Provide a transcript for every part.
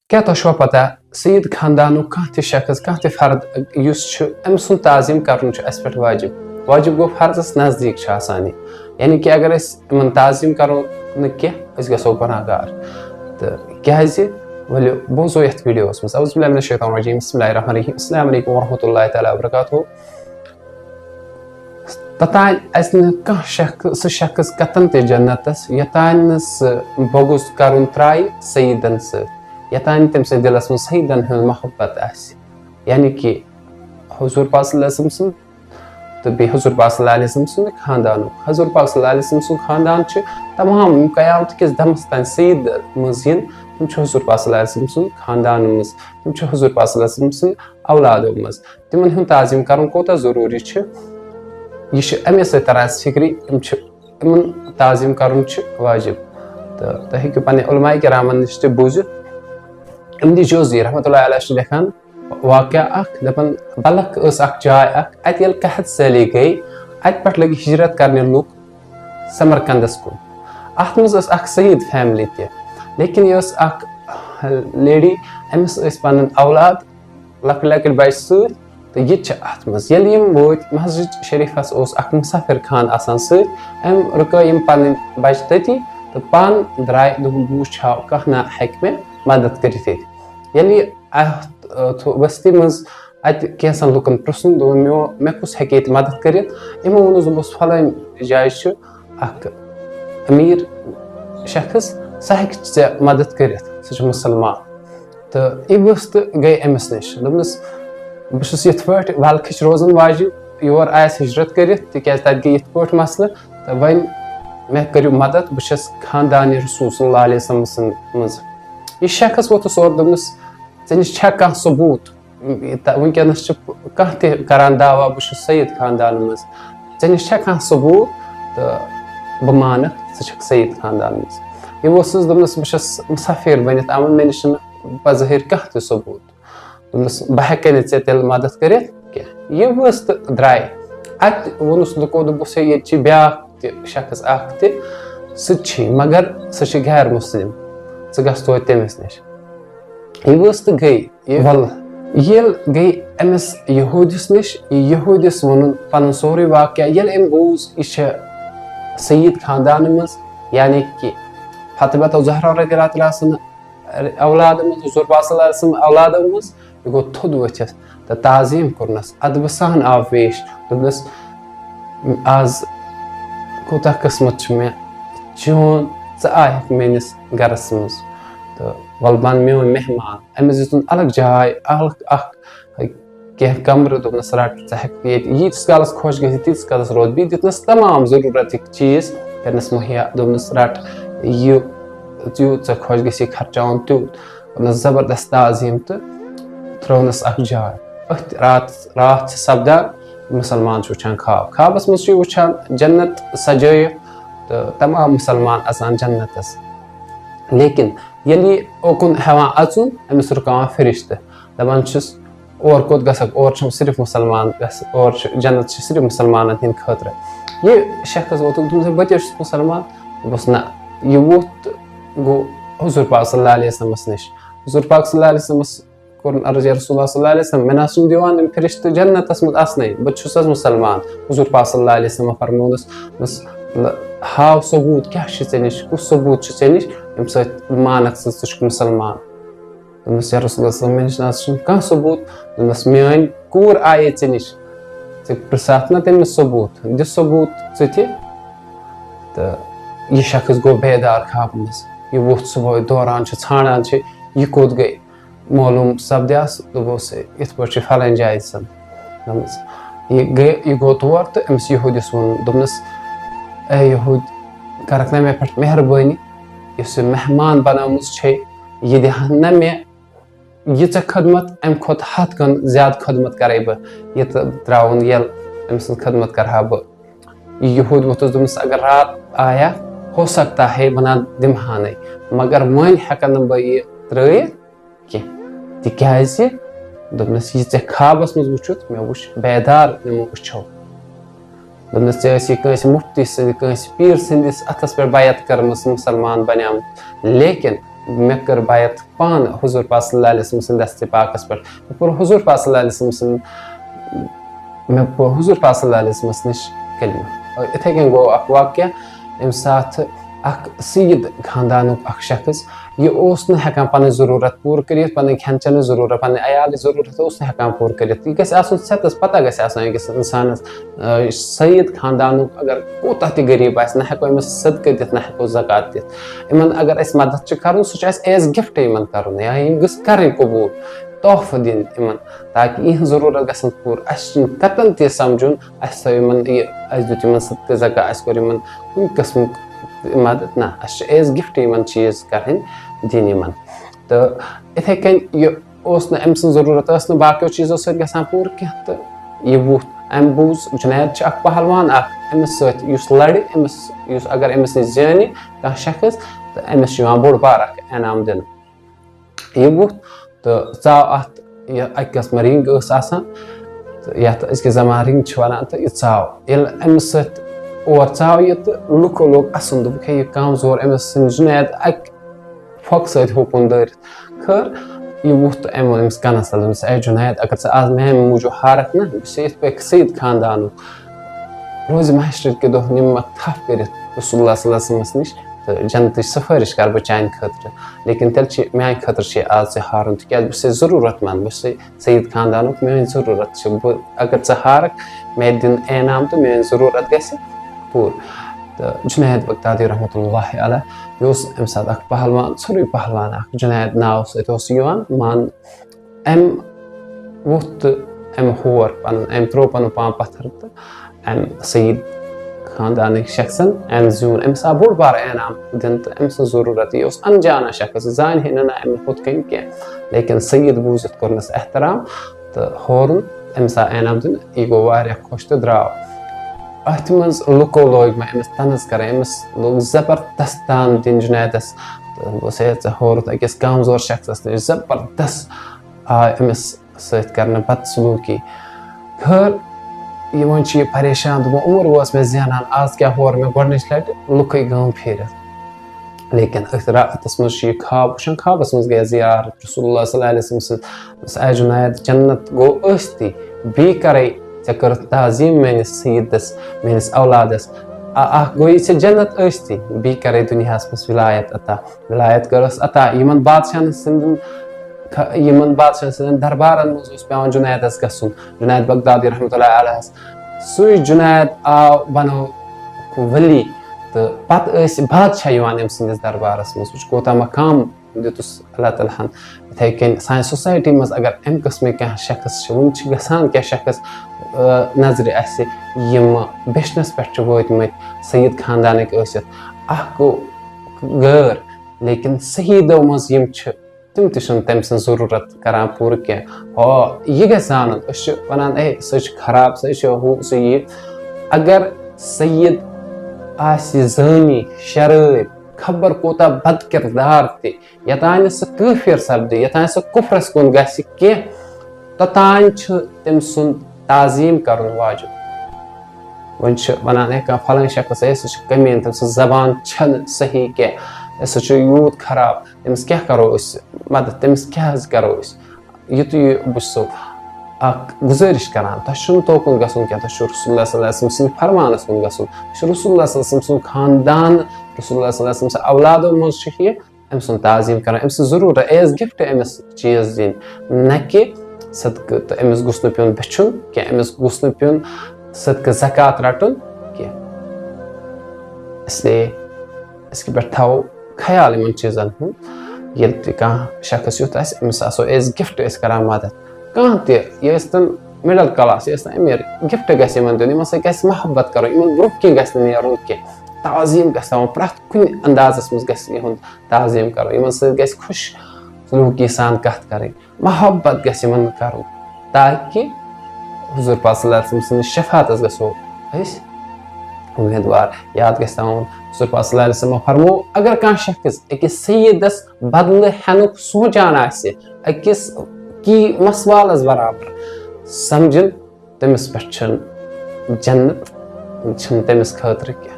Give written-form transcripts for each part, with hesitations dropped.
क्या तोह पता सईद खानदान कह शख्स कह फर्द अम सुन ताजीम कर वाजिब वाजिब गो फर्दस नजदीक यानी कि अगर इन ताजीम करो कह गो गुनाहगार तो क्या वलो बोजो ये वीडियो अस्सलाम वालेकुम वरहमतुल्लाहि तआला वबरकातुहू ततान सह शख्स कतन ते जन्नतस यतान बोगुस करुन त्राय सईदन यतान तम से दिलस में सईदन हन मोहब्बत यानी कि हुजूर पाक सल्लल्लाहु अलैहि वसल्लम तो बे हुजूर पाक सल्लल्लाहु अलैहि वसल्लम खानदान हुजूर पाक सल्लल्लाहु अलैहि वसल्लम खानदान तमाम क़यामत किस दमस तन सईद मजिन तुम हुजूर पाक सल्लल्लाहु अलैहि वसल्लम खानदान मज तुम हुजूर पाक सल्लल्लाहु अलैहि वसल्लम औलादो मज तिमन हुन ताजीम करन कोता जरूरी यह अमे तरह फिक्री इन ताजीम करन वाजिब तो तुम हेकु पन्ने उलमाए किरामन निश बूझित इमदी जोजी रहमतुल्लाहि अलैहि लिखान वाक़या दपन बलक जाय अत ये कहत सैली गई अत पे लगे हिजरत करने लूक समरकंदस कुन अत मज सईद फैमिली ते लेकिन यह लेडी अमिस पन औलाद लक लक बच तो ये अत मज वो मस्जिद शरीफस मुसाफिर खान अम रुक पन बच तती तो पान द्राय बूछ कह ना हेक मे मदद कर बस्ती मज कैसन लुकन पृन मे कुछ हे मदद कर वोनस फलान जाय अमीर शख्स सह हे मदद कर मुसलमान तो यह तो गई अमिस नश दोपनस बहुत ये वलखच रोजन वाजिब योर आयस हिजरत कर तक गई ये मसल तो वन मे करू मदद बहुत खानदान रसूल सल्लल्लाहु अलैहि वसल्लम मज यह शख्स वोतस और दोपनस निश कह सबूत वनकस कह करान दावा बहुत सईद खानदान मज निश कह सबूत तो बह मान सईद खानदान मज यह दोपनस बहुत मुसाफिर बनित आम मे निश बज़ाहिर कह सबूत दोपनस बह हेक तेल मदद कर यह तो द्राय अत वोनस लुको दोपस ये ब्या शख्स सह मगर सह गैर मुस्लिम गस तो तमिस निश यह तो गई वल ये गई अमिस यहूदिस निश यहूदिस वोन पन सोरे वाक़या ये बूज यह सईद खानदान मज यानी कि फातिमा तो ज़हरा रज़ियल्लाहु औलाद मज हुज़ूर पाक सल्लल्लाहु अलैहि वसल्लम औलाद मज यह गो थोद वथित तो ताजीम कर्नस अदब सान आव पेश दोपनस आज कोता किस्मत मे चोन आयक मेनिस गरस मज तो वल बन मे मेहमान अमिस दितुन अलग जाय अलग कह कमर दोपनस रट यीस कालस खुश गई तीस कालस रोज बी दितनस तमाम जरूरत चीज करनस मुहैया दोपनस रट यह तूत खुश गई खर्चान तूत दोपनस जबरदस्त ताजीम तो त्रोनस जाय रात सपदान मुसलमान वुचान ख्वाबस मज वुचान जन्नत सजय तो तमाम मुसलमान असान जन्नतस लेकिन ये ओकुन हेवान अचुन अमिस रुकान फरिश्त दपान और कोत गसक और सिर्फ मुसलमान और जन्नत सिर्फ मुसलमान हिंद खतर ये शख्स वो बत मुसलमान बस ना यह वोत गो हुजूर पाक सल्लल्लाहु अलैहि वसल्लम निश हुजूर पाक सल्लल्लाहु अलैहि वसल्लम कोर अर्ज रसूलुल्लाह सल्लल्लाहु अलैहि वसल्लम मे नासुम दिवान फरिश्त जन्नतस मज आसने बस मुसलमान हुजूर पाक सल्लल्लाहु अलैहि वसल्लम फरमोनस बस हाव सबूत क्या निश कुछ सबूत निश मानक मुसलमान या रसूलुल्लाह कह सबूत मान कूर आये निश प्रसात ना तमिस सबूत दि सबूत तो यह शख्स गो बेदार ख्वाब मज यह वोथ सुबह दौरान ान यह कोत गई मालूम सपद्यास दोपस इत पे फलान जाय यह गो तौर तो अमिस यहूदिस वो दोपनस ए यहूद करक ना मे पे मेहरबानी इस मेहमान बनमुज यह दिहन ना मे यीच खदमत अम खुद हथ गन ज्यादा खदमत करे बह ये त्रावन ये अम्स खदमत करहा बह यहूद वोतस दोपनस अगर रात आया हो सकता है बना दिमहान मगर वन हेकन बह यह त्रयित कह तिकाज दोपनस ये ख्वाबस मज वुचुत मे वुच बेदार वुचो दोपनस कस मुफ्ती पीर सदिस अथस पे बैत करमस मुसलमान बनियाम लेकिन मे कर बायत पान हुजूर पाक सल्लल्लाहु अलैहि वसल्लम दस्ते पाकस पर पर हुजूर पाक सल्लल्लाहु अलैहि वसल्लम मे पर हुजूर पाक सल्लल्लाहु अलैहि वसल्लम निश कलिमा और इथे कन गो अख वाक्य एम साथ अख सईद खानदानुक अख शख्स ये ओस न हेकान पन जरूरत पूर करित पन खेन चन जरूरत पन अयाल जरूरत ओस न हेकान पूर करित ये गस आसन सेतस पता गस आसन अकिस इंसानस सईद खानदानुक अगर कोता ति गरीब आस न हेको इमस सदका दित न हेको ज़कात दित इमन अगर अस मदद छ करन सु छ एज गिफ्ट इमन करन या इम गस करें कबूल तोहफा दिन इमन ताकि इन जरूरत गसन पूर अस कतन ते समझुन अस इमन ये अस दुत इमन सदका ज़कात अस कर इमन कुन किस्म मदद ना अस एज गिफ्ट इमन चीज करें दिन इमन तो इथे कन ये ओस न एम सन जरूरत अस न बाकियो चीजों से गसान पूर के तो ये वो एम बूज जुनैद छ अख पहलवान अख एमस सत युस लड़े एमस युस अगर एमस जानी का शख्स तो एमस यहां बोड़ बार अख इनाम दिन ये वो तो चाव अत ये अकस मरिंग अस आसान तो या तो इसके जमा रिंग छ वनान तो ये चाव एल एमस सत और चाव ये तो लुको लोग असन दो के ये काम जोर एमस जुनैद अक फोक सत होपुन दर खर ये वो तो एमस कनसल एमस ए जुनैद अगर से आज मैं मुझे हारत ना से पे सईद खानदान रोज महशर के दो निम थफ कर रसूलुल्लाह सल्लल्लाहु अलैहि वसल्लम निश तो जन्नत सफारिश कर बचान खतर लेकिन तेल छ मैं खतर छ आज से हारन तो क्या से जरूरतमंद बस सईद खानदान में जरूरत छ अगर से हारक मैं दिन इनाम तो मैं जरूरत गसे पूर तो जुनैद बगदादी रहमतुल्लाह अलैह योस एम साथ अख पहलवान सरुई पहलवान अख जुनैद नाव सत ओस युवान मान एम वुत एम होर पन एम त्रो पन पां पत्थर तो एम सईद खानदान शख्सन एम जून एम सा बोड़ बार इनाम दिन तो एम से जरूरत ये ओस अनजाना शख्स जान है ना एम खुद कन के लेकिन सईद बूजत करनस एहतराम तो होरन एम सा इनाम दिन ये गो वारिया खुश तो द्राव अत मज लुको लोग मैं एमस तनस कर एमस लोग जबरदस्तान दिन जुनैदस तो से होर अकिस कमजोर शख्स जबरदस्त एमस सत करना बदसलूकी खर ये वन परेशान दो उम्र वस मे जानान आज क्या होर मे गोडनिच लट लुकई गांव फेरत लेकिन रातस मज ख्वाब वुचन ख्वाबस मज गया जियारत रसूलुल्लाह सल्लल्लाहु अलैहि वसल्लम ए जुनैद जन्नत गो अस्ति बी करे कर ताजीम मेनिस सईदस मेनिस औलादस गो ये जन्नत अस्ति बी करे दुनियास मज विलायत विलायत करस अता यमन बादशाह सिंधन दरबारन मज पेवान जुनैदस गसुन जुनैद बगदादी रहमतुल्लाह अलैह सुई जुनैद आव बनो वली तो पत बादशाह यवान एम सिंदिस दरबारस मज वुच कोता मकाम दितुस अल्लाह ताला इथे कन सान सोसाइटी मज अगर एम किस्म क्या शख्स वन गसान क्या शख्स नजर अस यम बेशनस पे वोतमत सईद खानदान अख गो गैर लेकिन शहीदों मज यम तम तम सन जरूरत करान पूर क्या यह गसान वन ए सह खराब सह ये अगर सईद जानी शराब खबर कोता बद किरदार ते यतान सह काफिर सपद यतान सह कुफरस कुन गि तोतान तम सुन ताजीम कर वाजिब वन वन फलान शख्स सह कमीन तम जबान छन सही क्या सह यूत खराब तमिस क्या करो मदद तमिस क्या करो युत बो गुजारिश करान तुम तोकुन गसन क्या रसूलुल्लाह सल्लल्लाहु अलैहि वसल्लम फरमानस कुन गसन रसूलुल्लाह सल्लल्लाहु अलैहि वसल्लम खानदान रसूलुल्लाह सल्लल्लाहु अलैहि वसल्लम औलादों मज ये अम सुन ताजीम करान अम जरूर एज गिफ्ट अमिस चीज दिन न कि सदक तो अमिस गुस न पेन बिछुन क्या अमिस गुस न पेन सदक ज़कात रटुन क्या इसलिए इसके पे थो ख्याल इन चीज़न हूँ ये कह शख्स युत अमिस आसो एज गिफ्ट करान मदद कह तन मिडल क्लास अमीर गिफ्ट गन दिन मोहब्बत करो इन ब्रोह कह नुन कह ताजीम प्रत कुन अंदाजस मज ताजीम करो इन खुश सलूकी सान कत कर मोहब्बत कर ताकि हुजूर पाक सल्लल्लाहु अलैहि वसल्लम शफात गो उम्मीदवार याद गवन हुजूर पाक सल्लल्लाहु अलैहि वसल्लम फरमो अगर कह शख्स अकिस सईदस बदल हेनुक सोचान अकिस की मसवालस बराबर समझन तमिस पे जन्नत तमिस खतर क्या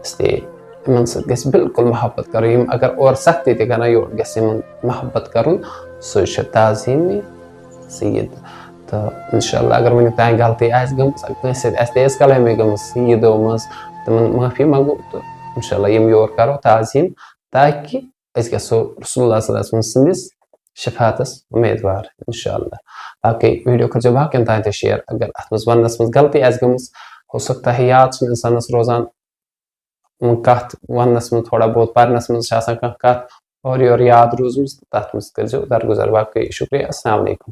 इसलिए इन सह बिल्कुल मोहब्बत कर अगर और सख्ती तक योर ग मोहब्बत कर सह ताजीम सईद। तो इंशाल्लाह अगर वन तान गलती गस तेज कलामी गमस ईदो मज तमन माफी मंगो तो इंशाल्लाह यम योर करो ताजीम ताकि गो रसूलुल्लाह सल्लल्लाहु शफातस उम्मीदवार इंशाल्लाह। बाकी वीडियो कर बाकियन तान शेयर अगर अत मज वनस मज गलती गमस हो सकता है याद इंसानस रोजान कत वनस मज थोड़ा बहुत परनस मज कत और योर याद रूजम तथ मज कर दरगुजर। बाकी शुक्रिया। अस्सलाम वालेकुम।